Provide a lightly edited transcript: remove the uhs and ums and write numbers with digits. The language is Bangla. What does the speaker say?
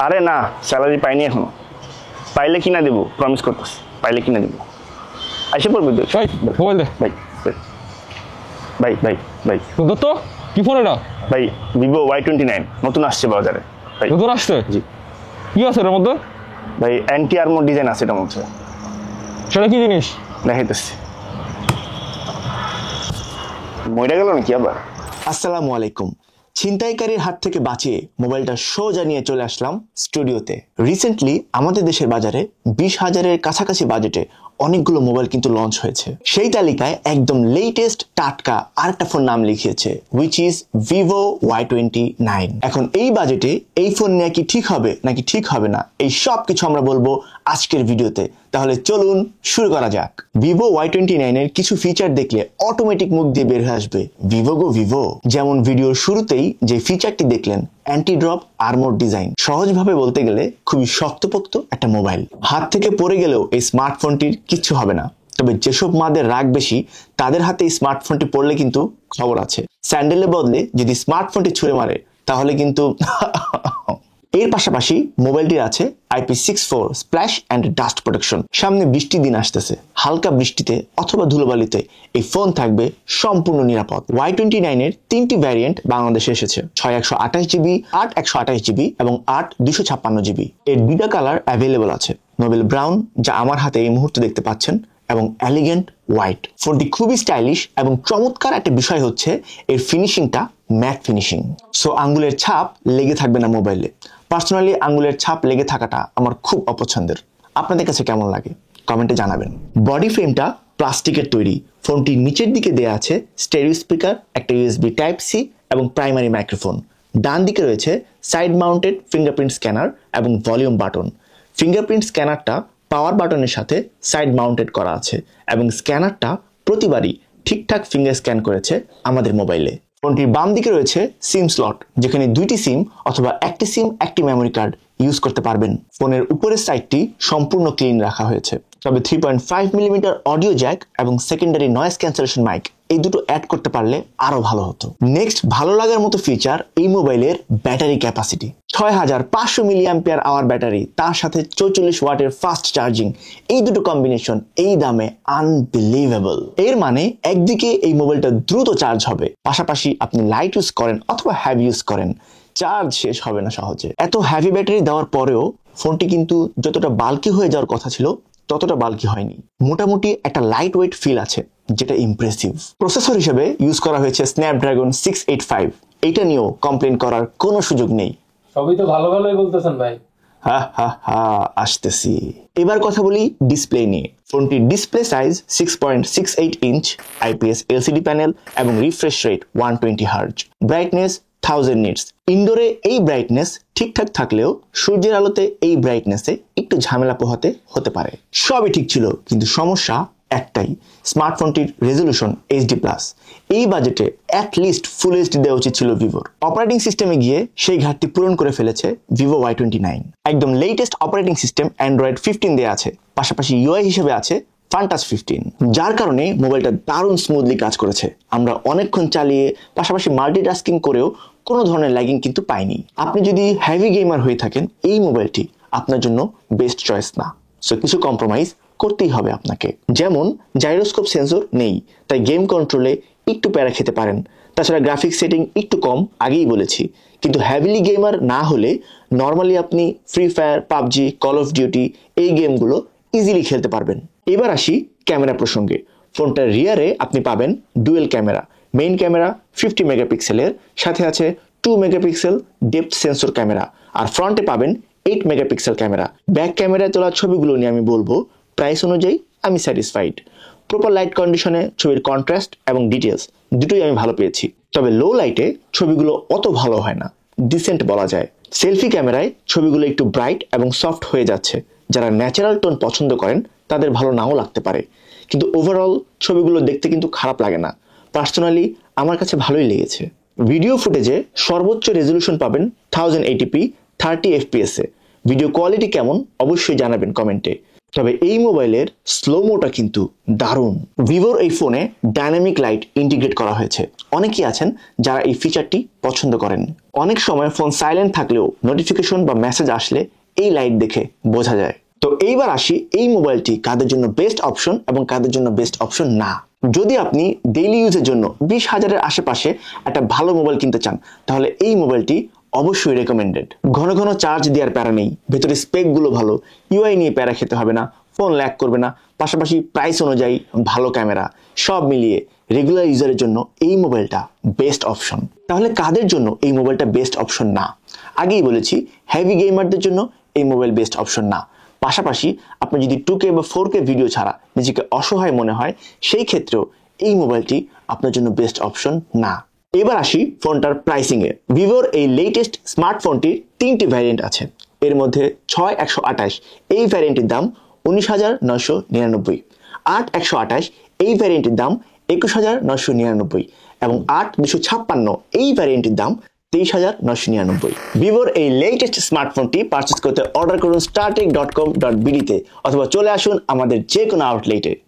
আরে না, স্যালারি পাইনি এখনো। পাইলে কিনা দেবো, প্রমিস করতেছি, পাইলে কিনা দেবো। আইসে পড়বি তো। মোবাইল দে ভাই ভাই ভাই ভাই দত্ত, কি ফোন এটা? ভাই ভিভো Y29 নতুন আসছে বাজারে। ভাই নতুন আসছে? জি। কি আছে এর মধ্যে? ভাই অ্যান্টি আর্মর ডিজাইন আছে এটার মধ্যে। সেটা কি জিনিস? দেখাইতেছি। মইরা গেল নাকি আবার? আসসালামু আলাইকুম। ছিনতাইকারীর হাত থেকে বাঁচিয়ে মোবাইলটা সোজা নিয়ে চলে আসলাম স্টুডিওতে। রিসেন্টলি আমাদের দেশের বাজারে 20,000-এর কাছাকাছি বাজেটে অনেকগুলো মোবাইল কিন্তু লঞ্চ হয়েছে। সেই তালিকায় একদম লেটেস্ট টাটকা আরেকটা ফোন নাম লিখিয়েছে, হুইচ ইজ ভিভো Y29। এখন এই বাজেটে এই ফোন নেওয়া কি ঠিক হবে নাকি ঠিক হবে না, এই সব কিছু আমরা বলবো আজকের ভিডিওতে। তাহলে চলুন শুরু করা যাক। ভিভো Y29-এর কিছু ফিচার দেখলে অটোমেটিক মুখ দিয়ে বের হয়ে আসবে ভিভো গো ভিভো। যেমন ভিডিওর শুরুতেই যে ফিচারটি দেখলেন, অ্যান্টি ড্রপ আর্মর ডিজাইন। সহজভাবে বলতে গেলে খুবই শক্তপোক্ত একটা মোবাইল। হাত থেকে পড়ে গেলেও এই স্মার্টফোনটির কিচ্ছু হবে না। তবে যেসব মাদের রাগ বেশি তাদের হাতে এই স্মার্টফোনটি পড়লে কিন্তু খবর আছে। স্যান্ডেলের বদলে যদি স্মার্টফোনটি ছুঁড়ে মারে তাহলে কিন্তু এর পাশাপাশি মোবাইলটির আছে IP64 splash and dust protection. সামনে বৃষ্টির দিন আসতেছে, হালকা বৃষ্টিতে অথবা ধুলোবালিতে এই ফোন থাকবে সম্পূর্ণ নিরাপদ। Y29-এর 3টি ভ্যারিয়েন্ট বাংলাদেশে এসেছে, 6128GB, 8128GB এবং 8256GB। এর 2টা কালার অ্যাভেলেবল আছে, নোবেল ব্রাউন যা আমার হাতে এই মুহূর্তে দেখতে পাচ্ছেন এবং এলিগেন্ট হোয়াইট। ফোনটি খুবই স্টাইলিশ এবং চমৎকার একটা বিষয় হচ্ছে এর ফিনিশিংটা ম্যাট ফিনিশিং। সো আঙ্গুলের ছাপ লেগে থাকবে না মোবাইলে। পার্সোনালি আঙ্গুলের ছাপ লেগে থাকাটা আমার খুব অপছন্দের। আপনাদের কাছে কেমন লাগে কমেন্টে জানাবেন। বডি ফ্রেমটা প্লাস্টিকের তৈরি। ফোনটির নিচের দিকে দেয়া আছে স্টেরিও স্পিকার, একটা USB Type-C এবং প্রাইমারি মাইক্রোফোন। ডান দিকে রয়েছে সাইড মাউন্টেড ফিঙ্গারপ্রিন্ট স্ক্যানার এবং ভলিউম বাটন। ফিঙ্গারপ্রিন্ট স্ক্যানারটা পাওয়ার বাটনের সাথে সাইড মাউন্টেড করা আছে এবং স্ক্যানারটা প্রতিবারই ঠিকঠাক ফিঙ্গার স্ক্যান করেছে আমাদের মোবাইলে। ফোনটির বাম দিকে রয়েছে সিম স্লট, যেখানে 2টি সিম অথবা একটি সিম একটি মেমোরি কার্ড ইউজ করতে পারবেন। ফোনের উপরের সাইডটি সম্পূর্ণ ক্লিন রাখা হয়েছে, তবে 3.5mm অডিও জ্যাক এবং সেকেন্ডারি নয়েজ ক্যান্সেলেশন মাইক এই দুটো অ্যাড করতে পারলে আরো ভালো হতো। নেক্সট ভালো লাগার মতো ফিচার এই মোবাইলের ব্যাটারি ক্যাপাসিটি। 6500 mAh ব্যাটারি, তার সাথে 44 ওয়াটের ফাস্ট চার্জিং, এই দুটো কম্বিনেশন এই দামে আনবিলিভেবল। এর মানে একদিকে এই মোবাইলটা দ্রুত চার্জ হবে, পাশাপাশি আপনি লাইট ইউজ করেন অথবা হ্যাভি ইউজ করেন, চার্জ শেষ হবে না সহজে। এত হ্যাভি ব্যাটারি দেওয়ার পরেও ফোনটি কিন্তু যতটা বাল্কি হয়ে যাওয়ার কথা ছিল ততটা বাল্কি হয়নি। মোটামুটি একটা লাইট ওয়েট ফিল আছে, যেটা ইমপ্রেসিভ। প্রসেসর হিসেবে ইউজ করা হয়েছে স্ন্যাপড্রাগন 685। এইটা নিয়েও কমপ্লেন করার কোনো সুযোগ নেই। সবই তো ভালো ভালোই বলতেছেন ভাই। আসতেছি। এবার কথা বলি ডিসপ্লে নিয়ে। ফোনটির display size 6.68 inch, IPS LCD panel এবং refresh rate 120 Hz, brightness 1000 nits. ইনডোরে এই ব্রাইটনেস ঠিকঠাক থাকলেও সূর্যের আলোতে এই ব্রাইটনেসে একটু ঝামেলা পোহাতে হতে পারে। সবই ঠিক ছিল, কিন্তু সমস্যা একটাই, স্মার্টফোনটির রেজলিউশন HD+। এই বাজেটে অ্যাটলিস্ট ফুল HD দেওয়া উচিত ছিল ভিভোর। অপারেটিং সিস্টেমে গিয়ে সেই ঘাটতি পূরণ করে ফেলেছে ভিভো Y29। একদম লেটেস্ট অপারেটিং সিস্টেম অ্যান্ড্রয়েড 15 দেওয়া আছে, পাশাপাশি UI হিসেবে আছে ফান্টাস 15, যার কারণে মোবাইলটা দারুণ স্মুথলি কাজ করেছে। আমরা অনেকক্ষণ চালিয়ে পাশাপাশি মাল্টিটাস্কিং করেও কোনো ধরনের ল্যাগিং কিন্তু পাইনি। আপনি যদি হেভি গেমার হয়ে থাকেন এই মোবাইলটি আপনার জন্য বেস্ট চয়েস না। সো কিছু কম্প্রোমাইজ করতেই হবে আপনাকে। যেমন জাইরোস্কোপ সেন্সর নেই, তাই গেম কন্ট্রোলে একটু প্যারা খেতে পারেন। তাছাড়া গ্রাফিক্স সেটিং একটু কম, আগেই বলেছি। কিন্তু হ্যাভিলি গেমার না হলে নর্মালি আপনি free fire, PUBG, call of duty এই গেমগুলো ইজিলি খেলতে পারবেন। এবার আসি ক্যামেরা প্রসঙ্গে। ফোনটার রিয়ারে আপনি পাবেন ডুয়েল ক্যামেরা। মেইন ক্যামেরা 50 মেগাপিক্সেলের, সাথে আছে 2 মেগাপিক্সেল ডেপথ সেন্সর ক্যামেরা, আর ফ্রন্টে পাবেন 8 মেগাপিক্সেল ক্যামেরা। ব্যাক ক্যামেরায় তোলা ছবিগুলো নিয়ে আমি বলবো, প্রাইস অনুযায়ী আমি স্যাটিসফাইড। প্রপার লাইট কন্ডিশনে ছবির কন্ট্রাস্ট এবং ডিটেলস দুটোই আমি ভালো পেয়েছি। তবে লো লাইটে ছবিগুলো অত ভালো হয় না, ডিসেন্ট বলা যায়। সেলফি ক্যামেরায় ছবিগুলো একটু ব্রাইট এবং সফট হয়ে যাচ্ছে। যারা ন্যাচারাল টোন পছন্দ করেন তাদের ভালো নাও লাগতে পারে, কিন্তু ওভারঅল ছবিগুলো দেখতে কিন্তু খারাপ লাগে না। পার্সোনালি আমার কাছে ভালোই লেগেছে। ভিডিও ফুটেজে সর্বোচ্চ রেজলিউশন পাবেন 1080p 30 fps এ। ভিডিও কোয়ালিটি কেমন অবশ্যই জানাবেন কমেন্টে। তবে এই মোবাইলের স্লোমোটা কিন্তু দারুণ। ভিভোর এই ফোনে ডাইনামিক লাইট ইন্টিগ্রেট করা হয়েছে। অনেকেই আছেন যারা এই ফিচারটি পছন্দ করেন। অনেক সময় ফোন সাইলেন্ট থাকলেও নোটিফিকেশন বা মেসেজ আসলে এই লাইট দেখে বোঝা যায়। তো এইবার আসি এই মোবাইলটি কাদের জন্য বেস্ট অপশন এবং কাদের জন্য বেস্ট অপশন না। যদি আপনি ডেইলি ইউজের জন্য 20,000-এর আশেপাশে একটা ভালো মোবাইল কিনতে চান তাহলে এই মোবাইলটি অবশ্যই রেকমেন্ডেড। ঘন ঘন চার্জ দেওয়ার প্যারা নেই, ভেতরে স্পেকগুলো ভালো, ইউআই নিয়ে প্যারা খেতে হবে না, ফোন ল্যাগ করবে না, পাশাপাশি প্রাইস অনুযায়ী ভালো ক্যামেরা, সব মিলিয়ে রেগুলার ইউজারের জন্য এই মোবাইলটা বেস্ট অপশন। তাহলে কাদের জন্য এই মোবাইলটা বেস্ট অপশন না? আগেই বলেছি হেভি গেমারদের জন্য এই মোবাইল বেস্ট অপশন না। পাশাপাশি আপনি যদি 2K বা 4K ভিডিও ছাড়া নিজেকে অসহায় মনে হয় সেই ক্ষেত্রেও এই মোবাইলটি আপনার জন্য বেস্ট অপশন না। এবার আসি ফোনটার প্রাইসিং এ। ভিভোর এই লেটেস্ট স্মার্টফোনটির 3টি ভ্যারিয়েন্ট আছে। এর মধ্যে 6128 এই ভ্যারিয়েন্টের দাম 19,999, 8128 এই ভ্যারিয়েন্টের দাম 21,999 এবং 8256 এই ভ্যারিয়েন্টের দাম 23,999। ভিভোর এই লেটেস্ট স্মার্টফোনটি পারচেজ করতে অর্ডার করুন startech.com.bd তে অথবা চলে আসুন আমাদের যে কোনো আউটলেটে।